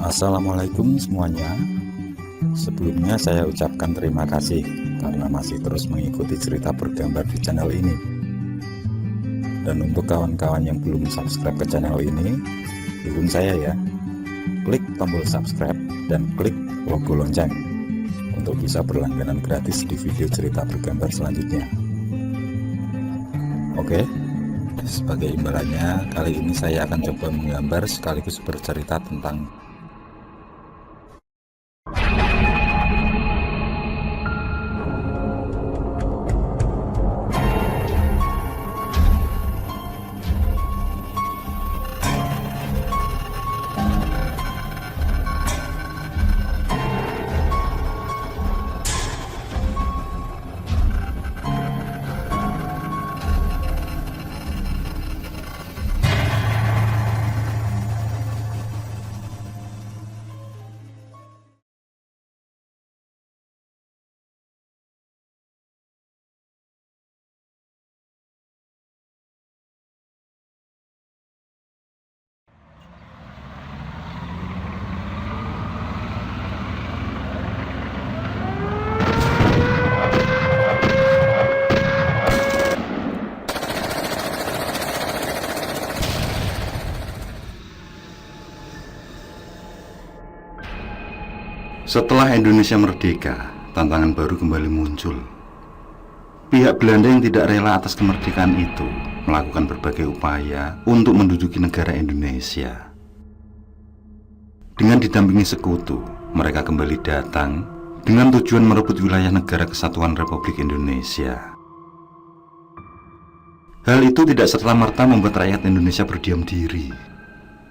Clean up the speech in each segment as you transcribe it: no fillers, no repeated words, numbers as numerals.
Assalamualaikum semuanya. Sebelumnya saya ucapkan terima kasih karena masih terus mengikuti cerita bergambar di channel ini. Dan untuk kawan-kawan yang belum subscribe ke channel ini, dukung saya ya. Klik tombol subscribe dan klik logo lonceng untuk bisa berlangganan gratis di video cerita bergambar selanjutnya. Oke, sebagai imbalannya kali ini saya akan coba menggambar sekaligus bercerita tentang Setelah Indonesia merdeka, tantangan baru kembali muncul. Pihak Belanda yang tidak rela atas kemerdekaan itu melakukan berbagai upaya untuk menduduki negara Indonesia. Dengan didampingi sekutu, mereka kembali datang dengan tujuan merebut wilayah negara kesatuan Republik Indonesia. Hal itu tidak serta-merta membuat rakyat Indonesia berdiam diri.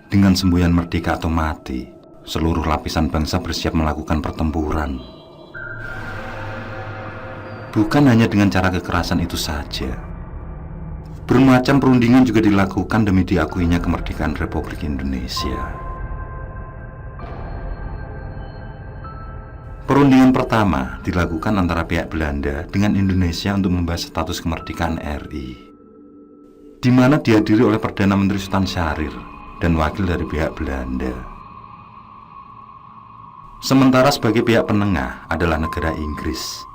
Dengan semboyan merdeka atau mati, seluruh lapisan bangsa bersiap melakukan pertempuran. Bukan hanya dengan cara kekerasan itu saja, bermacam perundingan juga dilakukan demi diakuinya kemerdekaan Republik Indonesia. Perundingan pertama dilakukan antara pihak Belanda dengan Indonesia untuk membahas status kemerdekaan RI, di mana dihadiri oleh Perdana Menteri Sultan Syahrir dan wakil dari pihak Belanda. Sementara sebagai pihak penengah adalah negara Inggris.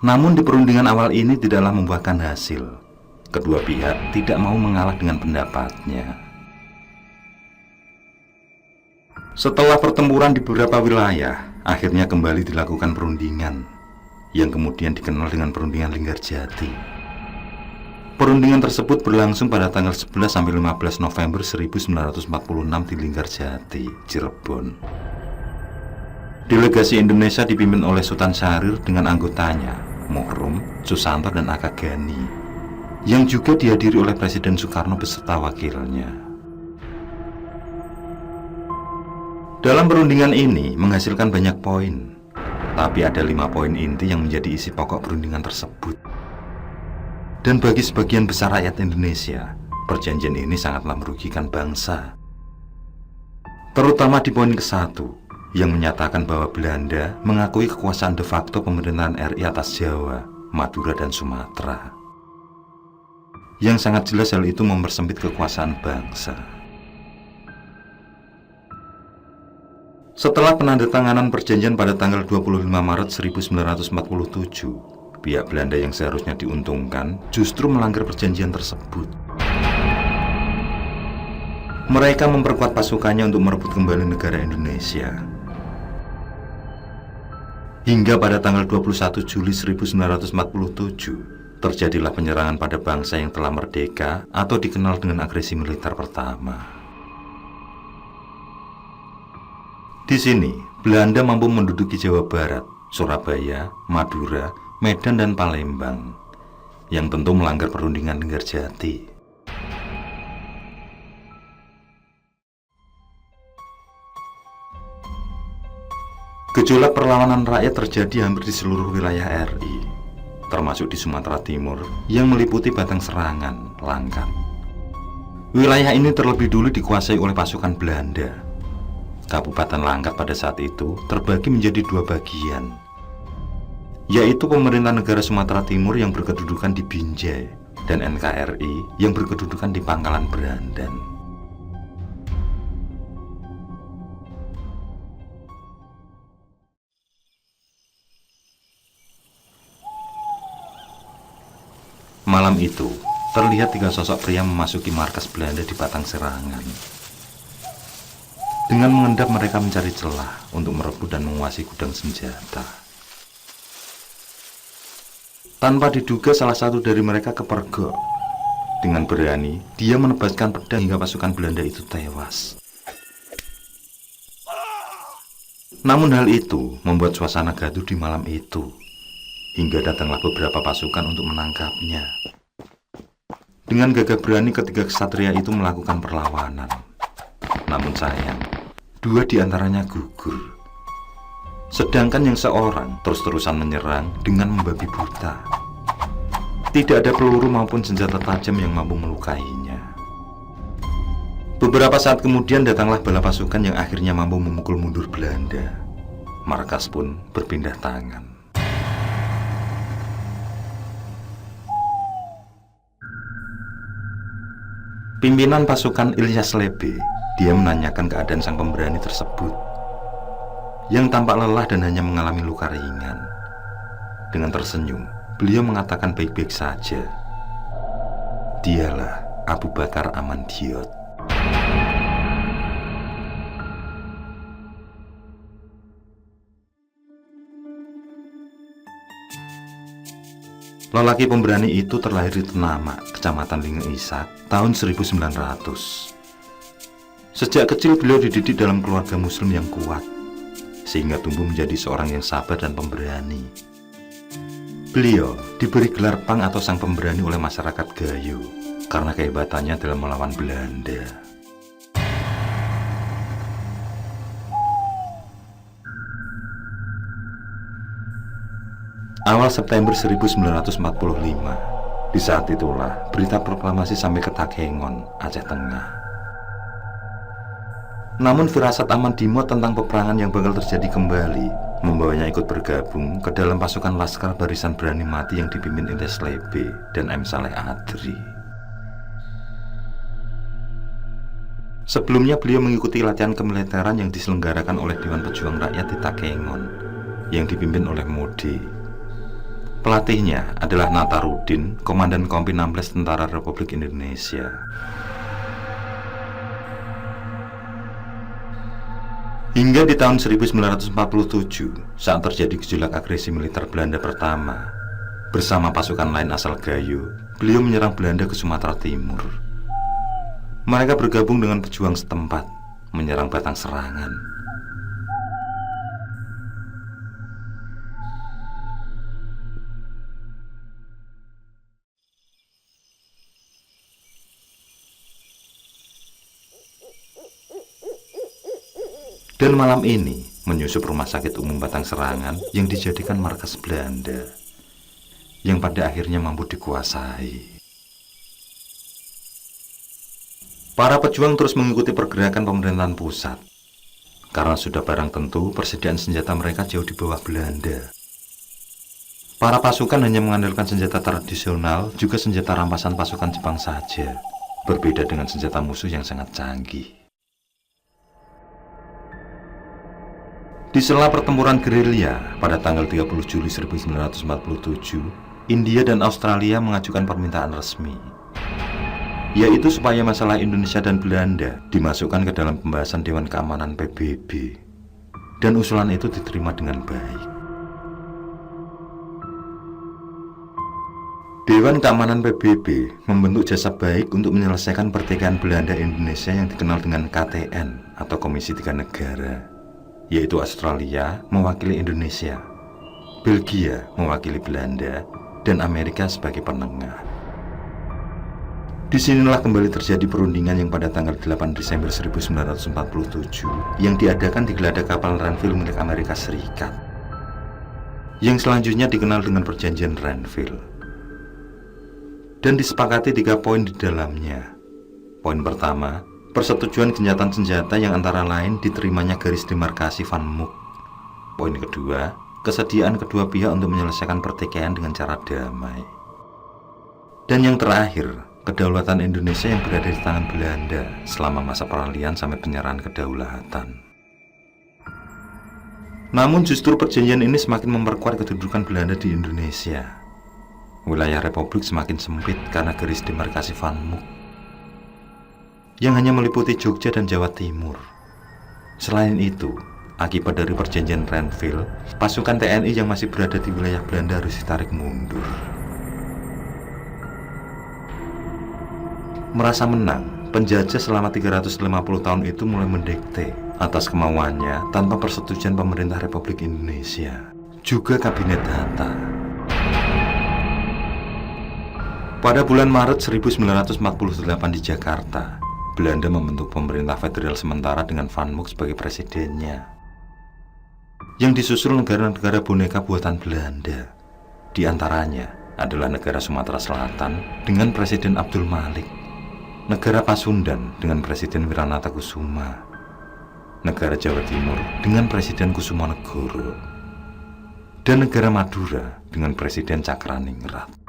Namun di perundingan awal ini tidaklah membuahkan hasil. Kedua pihak tidak mau mengalah dengan pendapatnya. Setelah pertempuran di beberapa wilayah, akhirnya kembali dilakukan perundingan, yang kemudian dikenal dengan perundingan Linggarjati. Perundingan tersebut berlangsung pada tanggal 11 sampai 15 November 1946 di Linggarjati, Cirebon. Delegasi Indonesia dipimpin oleh Sultan Syahrir dengan anggotanya, Muhrum, Susanto, dan Aka Gani, yang juga dihadiri oleh Presiden Soekarno beserta wakilnya. Dalam perundingan ini menghasilkan banyak poin, tapi ada 5 poin inti yang menjadi isi pokok perundingan tersebut. Dan bagi sebagian besar rakyat Indonesia, perjanjian ini sangatlah merugikan bangsa. Terutama di poin ke-1, yang menyatakan bahwa Belanda mengakui kekuasaan de facto pemerintahan RI atas Jawa, Madura, dan Sumatera. Yang sangat jelas hal itu mempersempit kekuasaan bangsa. Setelah penandatanganan perjanjian pada tanggal 25 Maret 1947, pihak Belanda yang seharusnya diuntungkan justru melanggar perjanjian tersebut. Mereka memperkuat pasukannya untuk merebut kembali negara Indonesia. Hingga pada tanggal 21 Juli 1947, terjadilah penyerangan pada bangsa yang telah merdeka atau dikenal dengan agresi militer pertama. Di sini, Belanda mampu menduduki Jawa Barat, Surabaya, Madura, Medan, dan Palembang, yang tentu melanggar perundingan Linggarjati. Gejolak perlawanan rakyat terjadi hampir di seluruh wilayah RI, termasuk di Sumatera Timur yang meliputi Batang Serangan, Langkat. Wilayah ini terlebih dulu dikuasai oleh pasukan Belanda. Kabupaten Langkat pada saat itu terbagi menjadi 2 bagian, yaitu pemerintah negara Sumatera Timur yang berkedudukan di Binjai dan NKRI yang berkedudukan di Pangkalan Berandan. Malam itu, terlihat 3 sosok pria memasuki markas Belanda di Batang Serangan. Dengan mengendap mereka mencari celah untuk merebut dan menguasai gudang senjata. Tanpa diduga salah satu dari mereka kepergok. Dengan berani, dia menebaskan pedang hingga pasukan Belanda itu tewas. Namun hal itu membuat suasana gaduh di malam itu, hingga datanglah beberapa pasukan untuk menangkapnya. Dengan gagah berani ketiga ksatria itu melakukan perlawanan. Namun sayang, 2 di antaranya gugur. Sedangkan yang seorang terus-terusan menyerang dengan membabi buta. Tidak ada peluru maupun senjata tajam yang mampu melukainya. Beberapa saat kemudian datanglah bala pasukan yang akhirnya mampu memukul mundur Belanda. Markas pun berpindah tangan. Pimpinan pasukan Ilyas Lebe, dia menanyakan keadaan sang pemberani tersebut, yang tampak lelah dan hanya mengalami luka ringan. Dengan tersenyum, beliau mengatakan baik-baik saja. Dialah Abu Bakar Amandiot. Lelaki pemberani itu terlahir di Tenama, Kecamatan Linge Isak, tahun 1900. Sejak kecil beliau dididik dalam keluarga muslim yang kuat, sehingga tumbuh menjadi seorang yang sabar dan pemberani. Beliau diberi gelar Pang atau Sang Pemberani oleh masyarakat Gayo karena kehebatannya dalam melawan Belanda. Awal September 1945, di saat itulah berita proklamasi sampai ke Takengon, Aceh Tengah. Namun firasat Amandimot tentang peperangan yang bakal terjadi kembali membawanya ikut bergabung ke dalam pasukan Laskar Barisan Berani Mati yang dipimpin Ilyas Lebe dan M. Saleh Adri. Sebelumnya beliau mengikuti latihan kemiliteran yang diselenggarakan oleh Dewan Pejuang Rakyat di Takengon yang dipimpin oleh Mode. Pelatihnya adalah Natarudin, Komandan Kompi 16 Tentara Republik Indonesia. Hingga di tahun 1947, saat terjadi gejolak agresi militer Belanda pertama, bersama pasukan lain asal Gayo, beliau menyerang Belanda ke Sumatera Timur. Mereka bergabung dengan pejuang setempat, menyerang Batang Serangan. Dan malam ini menyusup rumah sakit umum Batang Serangan yang dijadikan markas Belanda, yang pada akhirnya mampu dikuasai. Para pejuang terus mengikuti pergerakan pemerintahan pusat, karena sudah barang tentu persediaan senjata mereka jauh di bawah Belanda. Para pasukan hanya mengandalkan senjata tradisional, juga senjata rampasan pasukan Jepang saja, berbeda dengan senjata musuh yang sangat canggih. Di sela pertempuran gerilya pada tanggal 30 Juli 1947, India dan Australia mengajukan permintaan resmi, yaitu supaya masalah Indonesia dan Belanda dimasukkan ke dalam pembahasan Dewan Keamanan PBB. Dan usulan itu diterima dengan baik. Dewan Keamanan PBB membentuk jasa baik untuk menyelesaikan pertikaian Belanda Indonesia yang dikenal dengan KTN atau Komisi Tiga Negara, yaitu Australia mewakili Indonesia, Belgia mewakili Belanda, dan Amerika sebagai penengah. Disinilah kembali terjadi perundingan yang pada tanggal 8 Desember 1947 yang diadakan di geladak kapal Renville milik Amerika Serikat, yang selanjutnya dikenal dengan Perjanjian Renville. Dan disepakati 3 poin di dalamnya. Poin pertama, persetujuan gencatan senjata yang antara lain diterimanya garis demarkasi Van Mook. Poin kedua, kesediaan kedua pihak untuk menyelesaikan pertikaian dengan cara damai. Dan yang terakhir, kedaulatan Indonesia yang berada di tangan Belanda selama masa peralihan sampai penyerahan kedaulatan. Namun justru perjanjian ini semakin memperkuat kedudukan Belanda di Indonesia. wilayah Republik semakin sempit karena garis demarkasi Van Mook yang hanya meliputi Jogja dan Jawa Timur. Selain itu, akibat dari perjanjian Renville, pasukan TNI yang masih berada di wilayah Belanda harus ditarik mundur. Merasa menang, penjajah selama 350 tahun itu mulai mendikte atas kemauannya tanpa persetujuan pemerintah Republik Indonesia, juga Kabinet Hatta. Pada bulan Maret 1948 di Jakarta, Belanda membentuk pemerintah federal sementara dengan Van Mook sebagai presidennya, yang disusul negara-negara boneka buatan Belanda. Di antaranya adalah negara Sumatera Selatan dengan Presiden Abdul Malik, negara Pasundan dengan Presiden Wiranata Kusuma, negara Jawa Timur dengan Presiden Kusumanegoro, dan negara Madura dengan Presiden Cakraningrat.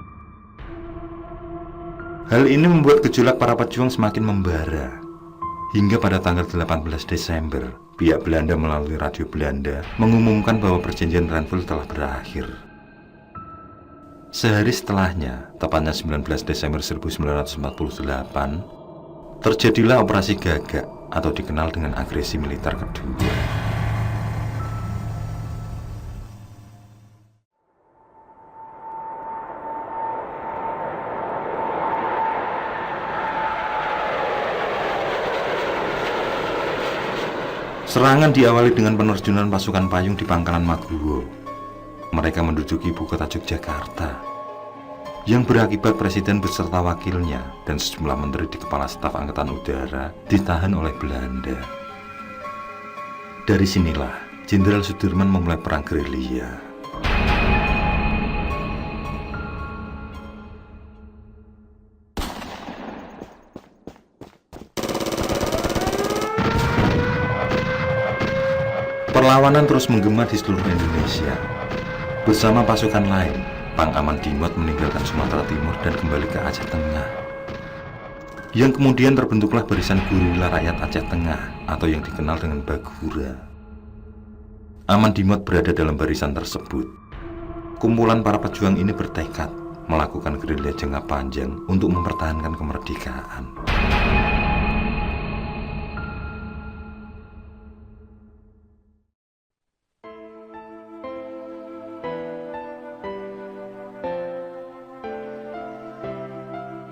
Hal ini membuat gejolak para pejuang semakin membara. Hingga pada tanggal 18 Desember, pihak Belanda melalui radio Belanda mengumumkan bahwa perjanjian Renville telah berakhir. Sehari setelahnya, tepatnya 19 Desember 1948, terjadilah Operasi Gagak atau dikenal dengan agresi militer kedua. Serangan diawali dengan penerjunan pasukan payung di Pangkalan Maguwo. Mereka menduduki ibu kota Yogyakarta, yang berakibat presiden beserta wakilnya dan sejumlah menteri di Kepala Staf Angkatan Udara ditahan oleh Belanda. Dari sinilah Jenderal Sudirman memulai perang gerilya. Perlawanan terus menggema di seluruh Indonesia. Bersama pasukan lain, Pang Aman Dimot meninggalkan Sumatera Timur dan kembali ke Aceh Tengah. Yang kemudian terbentuklah barisan Guerilla Rakyat Aceh Tengah atau yang dikenal dengan Bagura. Aman Dimot berada dalam barisan tersebut. Kumpulan para pejuang ini bertekad melakukan gerilya jangka panjang untuk mempertahankan kemerdekaan.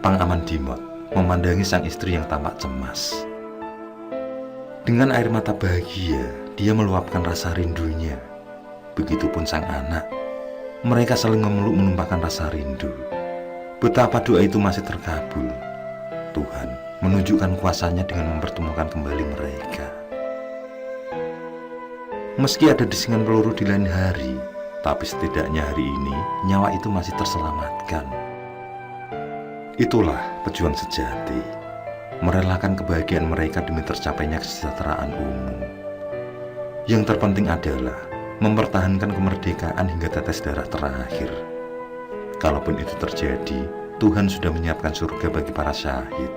Pang Aman Dimot memandangi sang istri yang tampak cemas. Dengan air mata bahagia, dia meluapkan rasa rindunya. Begitupun sang anak. Mereka saling memeluk menumpahkan rasa rindu. Betapa doa itu masih terkabul. Tuhan menunjukkan kuasanya dengan mempertemukan kembali mereka. Meski ada desingan peluru di lain hari, tapi setidaknya hari ini nyawa itu masih terselamatkan. Itulah pejuang sejati, merelakan kebahagiaan mereka demi tercapainya kesejahteraan umum. Yang terpenting adalah mempertahankan kemerdekaan hingga tetes darah terakhir. Kalaupun itu terjadi, Tuhan sudah menyiapkan surga bagi para syahid.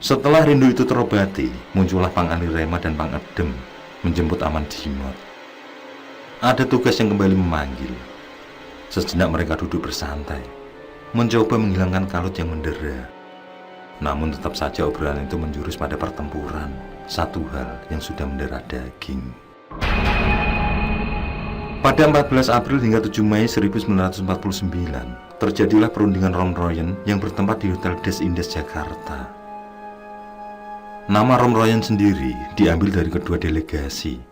Setelah rindu itu terobati, muncullah Pang Ali Rema dan Pang Edem menjemput Aman Dimot. Ada tugas yang kembali memanggil. Sejenak mereka duduk bersantai, mencoba menghilangkan kalut yang mendera. Namun tetap saja obrolan itu menjurus pada pertempuran, satu hal yang sudah mendera daging. Pada 14 April hingga 7 Mei 1949, terjadilah perundingan Romroyen yang bertempat di Hotel Des Indes Jakarta. Nama Romroyen sendiri diambil dari kedua delegasi,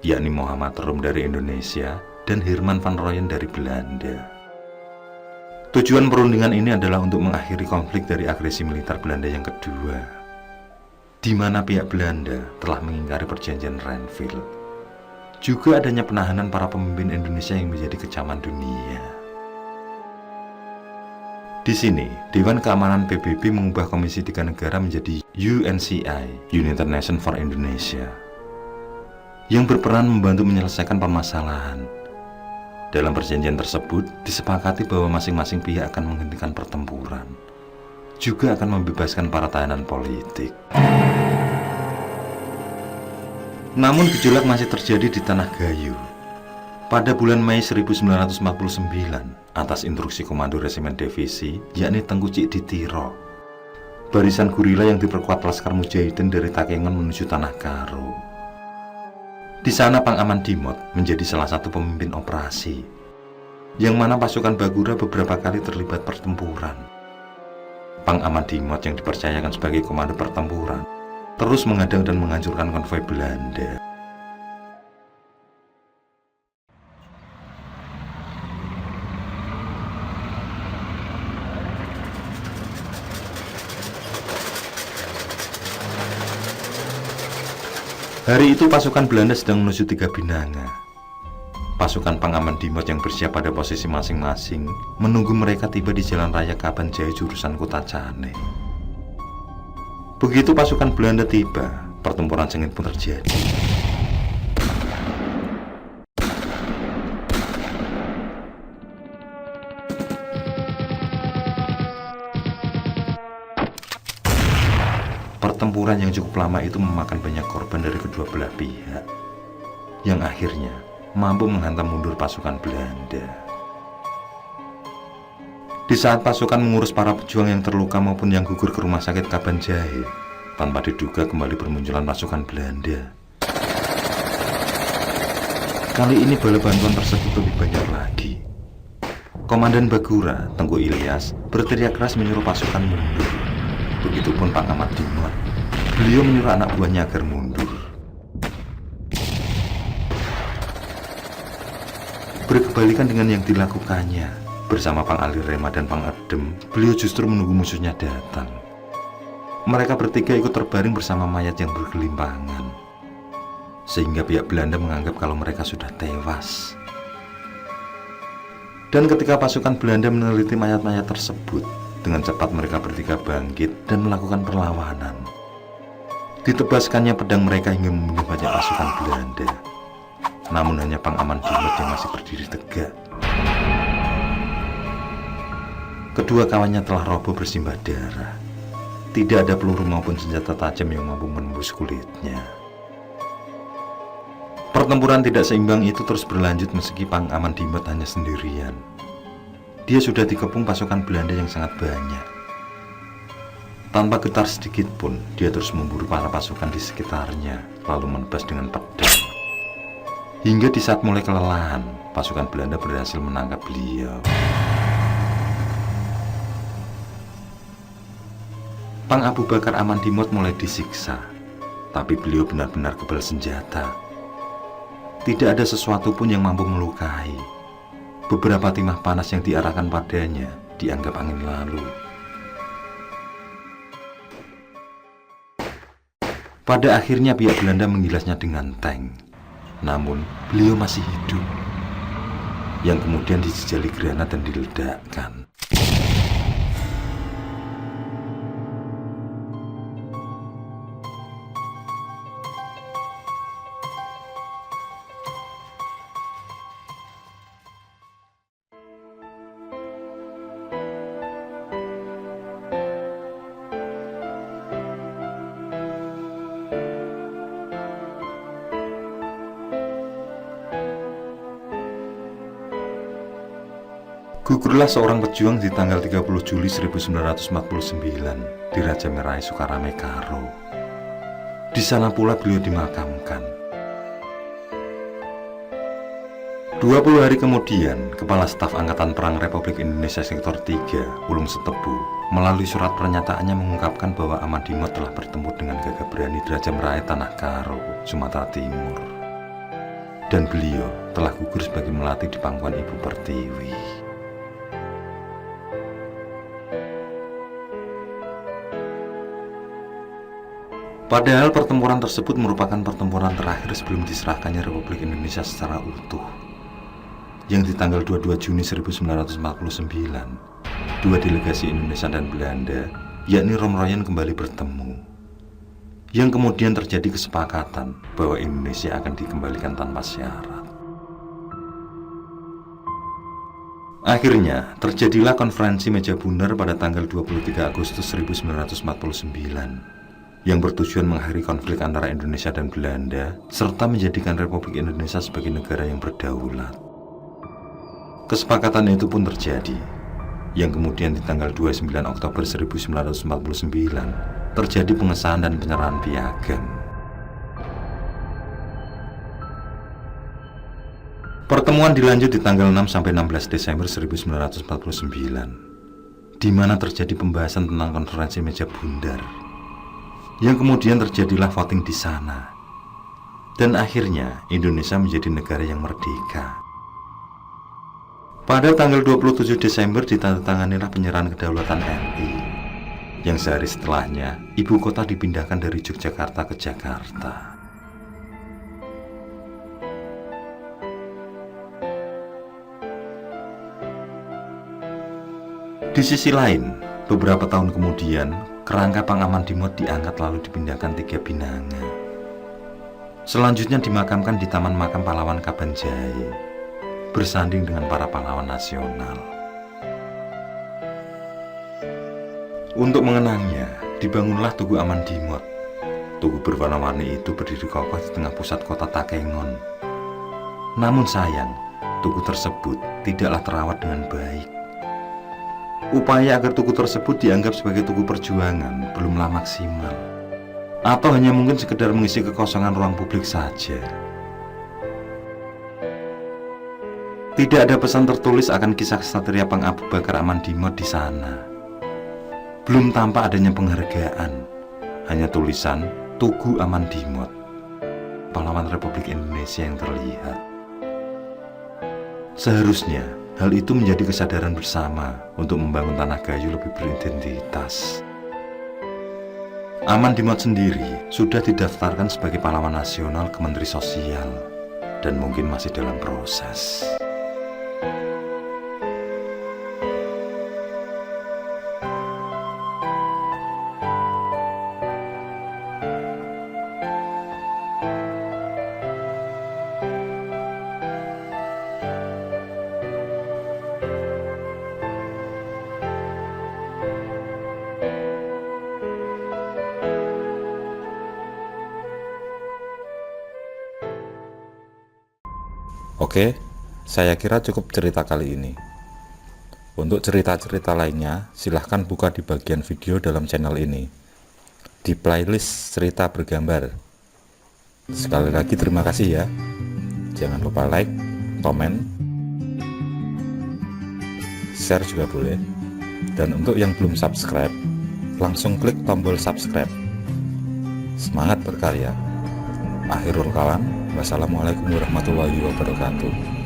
yakni Muhammad Rom dari Indonesia dan Herman van Rooyen dari Belanda. Tujuan perundingan ini adalah untuk mengakhiri konflik dari agresi militer Belanda yang kedua, di mana pihak Belanda telah mengingkari perjanjian Renville. Juga adanya penahanan para pemimpin Indonesia yang menjadi kecaman dunia. Di sini, Dewan Keamanan PBB mengubah Komisi 3 Negara menjadi UNCI, United Nations for Indonesia, yang berperan membantu menyelesaikan permasalahan. Dalam perjanjian tersebut, disepakati bahwa masing-masing pihak akan menghentikan pertempuran. juga akan membebaskan para tahanan politik. Namun gejolak masih terjadi di Tanah Gayo. Pada bulan Mei 1949, atas instruksi Komando Resimen Divisi, yakni Tengku Cik Ditiro, barisan gurila yang diperkuat Laskar Mujahidin dari Takengon menuju Tanah Karo. Di sana Pang Aman Dimot menjadi salah satu pemimpin operasi, yang mana pasukan Bagura beberapa kali terlibat pertempuran. Pang Aman Dimot yang dipercayakan sebagai komando pertempuran terus menghadang dan menghancurkan konvoi Belanda. Hari itu pasukan Belanda sedang menuju Tiga Binanga. Pasukan Pang Aman Dimot yang bersiap pada posisi masing-masing menunggu mereka tiba di Jalan Raya Kaban Jaya jurusan Kota Cane. Begitu pasukan Belanda tiba, pertempuran sengit pun terjadi. Pertempuran yang cukup lama itu memakan banyak korban dari kedua belah pihak, yang akhirnya mampu menghantam mundur pasukan Belanda. Di saat pasukan mengurus para pejuang yang terluka maupun yang gugur ke rumah sakit Kaban Jahe, tanpa diduga kembali bermunculan pasukan Belanda. Kali ini bala bantuan tersebut lebih banyak lagi. Komandan Bagura, Tengku Ilyas, berteriak keras menyuruh pasukan mundur. Begitupun Pang Aman Dimot. Beliau menyuruh anak buahnya agar mundur. Berkebalikan dengan yang dilakukannya, bersama Pang Ali Rema dan Pang Erdem, beliau justru menunggu musuhnya datang. Mereka bertiga ikut terbaring bersama mayat yang bergelimpangan, sehingga pihak Belanda menganggap kalau mereka sudah tewas. Dan ketika pasukan Belanda meneliti mayat-mayat tersebut, dengan cepat mereka bertiga bangkit dan melakukan perlawanan. Ditebaskannya pedang mereka hingga membunuh banyak pasukan Belanda. Namun hanya Pang Aman Dimot yang masih berdiri tegak. Kedua kawannya telah roboh bersimbah darah. Tidak ada peluru maupun senjata tajam yang mampu menembus kulitnya. Pertempuran tidak seimbang itu terus berlanjut meski Pang Aman Dimot hanya sendirian. Dia sudah dikepung pasukan Belanda yang sangat banyak. Tanpa getar sedikit pun, dia terus memburu para pasukan di sekitarnya, lalu menebas dengan pedang. Hingga di saat mulai kelelahan, pasukan Belanda berhasil menangkap beliau. Pang Abu Bakar Aman Dimot mulai disiksa, tapi beliau benar-benar kebal senjata. Tidak ada sesuatu pun yang mampu melukai. Beberapa timah panas yang diarahkan padanya dianggap angin lalu. Pada akhirnya pihak Belanda menggilasnya dengan tank. Namun beliau masih hidup, yang kemudian dijejali granat dan diledakkan. Gugurlah seorang pejuang di tanggal 30 Juli 1949 di Raja Merai Sukarame Karo. Di sana pula beliau dimakamkan. 20 hari kemudian, Kepala Staf Angkatan Perang Republik Indonesia Sektor 3, Ulung Setebu, melalui surat pernyataannya mengungkapkan bahwa Aman Dimot telah bertemu dengan gagah berani di Raja Merai Tanah Karo, Sumatera Timur. Dan beliau telah gugur sebagai melati di pangkuan Ibu Pertiwi. Padahal pertempuran tersebut merupakan pertempuran terakhir sebelum diserahkannya Republik Indonesia secara utuh. Yang di tanggal 22 Juni 1949, dua delegasi Indonesia dan Belanda, yakni Romroyen, kembali bertemu. Yang kemudian terjadi kesepakatan bahwa Indonesia akan dikembalikan tanpa syarat. Akhirnya, terjadilah konferensi meja bundar pada tanggal 23 Agustus 1949 yang bertujuan mengakhiri konflik antara Indonesia dan Belanda serta menjadikan Republik Indonesia sebagai negara yang berdaulat. Kesepakatan itu pun terjadi, yang kemudian di tanggal 29 Oktober 1949 terjadi pengesahan dan penyerahan piagam. Pertemuan dilanjut di tanggal 6-16 Desember 1949, di mana terjadi pembahasan tentang konferensi meja bundar, yang kemudian terjadilah voting di sana, dan akhirnya Indonesia menjadi negara yang merdeka. Pada tanggal 27 Desember ditandatanganilah penyerahan kedaulatan RI, yang sehari setelahnya ibu kota dipindahkan dari Yogyakarta ke Jakarta. Di sisi lain, beberapa tahun kemudian, kerangka Pang Amandimot diangkat lalu dipindahkan 3 Binanga. Selanjutnya dimakamkan di Taman Makam Pahlawan Kabanjahe, bersanding dengan para pahlawan nasional. Untuk mengenangnya, dibangunlah Tugu Amandimot. Tugu berwarna-warni itu berdiri kokoh di tengah pusat kota Takengon. Namun sayang, tugu tersebut tidaklah terawat dengan baik. Upaya agar tugu tersebut dianggap sebagai tugu perjuangan belumlah maksimal, atau hanya mungkin sekedar mengisi kekosongan ruang publik saja. Tidak ada pesan tertulis akan kisah Satria Pang Abu Bakar Amandimot di sana. Belum tampak adanya penghargaan, hanya tulisan Tugu Amandimot, pahlawan Republik Indonesia yang terlihat. Seharusnya hal itu menjadi kesadaran bersama untuk membangun tanah gayo lebih beridentitas. Amandimot sendiri sudah didaftarkan sebagai pahlawan nasional ke Menteri Sosial dan mungkin masih dalam proses. Oke, saya kira cukup cerita kali ini. Untuk cerita-cerita lainnya, silahkan buka di bagian video dalam channel ini, di playlist cerita bergambar. Sekali lagi terima kasih ya. Jangan lupa like, komen, share juga boleh. Dan untuk yang belum subscribe, langsung klik tombol subscribe. Semangat berkarya. Akhirul kalam, wassalamualaikum warahmatullahi wabarakatuh.